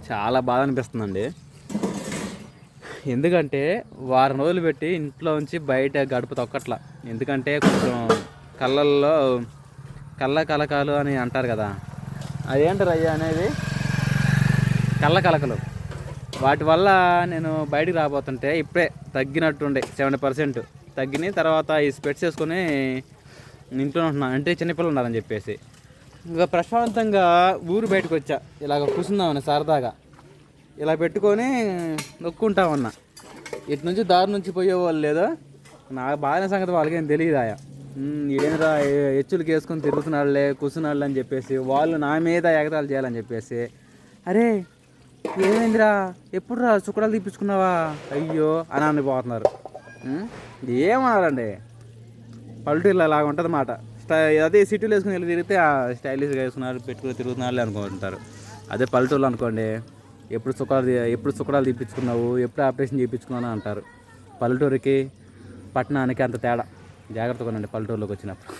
చాలా బాధ అనిపిస్తుందండి. ఎందుకంటే వారం రోజులు పెట్టి ఇంట్లో ఉంచి బయట గడుపు తొక్కట్లా. ఎందుకంటే కొంచెం కళ్ళల్లో కళ్ళ కలకాలు అని అంటారు కదా, అదేంటారు అయ్యా అనేది, కళ్ళ కలకలు. వాటి వల్ల నేను బయటికి రాబోతుంటే ఇప్పుడే తగ్గినట్టుండే 70% తగ్గిన తర్వాత ఈ స్పెట్స్ వేసుకొని ఇంట్లో ఉంటున్నాను. అంటే చిన్నపిల్లలు ఉన్నారని చెప్పేసి ఇంకా ప్రశాంతంగా ఊరు బయటకు వచ్చా. ఇలాగ కూర్చుందామని సరదాగా ఇలా పెట్టుకొని నొక్కుంటా ఉన్నా. ఇటు నుంచి దారి నుంచి పోయేవాళ్ళు లేదో, నాకు బాగానే సంగతి వాళ్ళకేం తెలియదు. ఏంద్రా హెచ్చులకి వేసుకొని తిరుగుతున్నాళ్ళే కూర్చున్నాళ్ళే అని చెప్పేసి వాళ్ళు నా మీద ఎగతాలు చేయాలని చెప్పేసి, అరే ఏమైందిరా ఎప్పుడు రా చుక్కడాలు తీపించుకున్నావా అయ్యో అని అనిపోతున్నారు. ఏమన్నారండి, పల్లెటూరులో అలాగ ఉంటుంది అన్నమాట. అదే సిటీలో వేసుకుని వెళ్ళి తిరిగితే స్టైలిష్గా వేసుకున్నారు పెట్టుకుని తిరుగుతున్నారు అనుకుంటారు. అదే పల్లెటూరులో అనుకోండి, ఎప్పుడు చుక్కడాలు తీపించుకున్నావు, ఎప్పుడు ఆపరేషన్ చేయించుకున్నావు అంటారు. పల్లెటూరుకి పట్టణానికి అంత తేడా. జాగ్రత్తగా ఉండండి పల్లెటూరులోకి వచ్చినప్పుడు.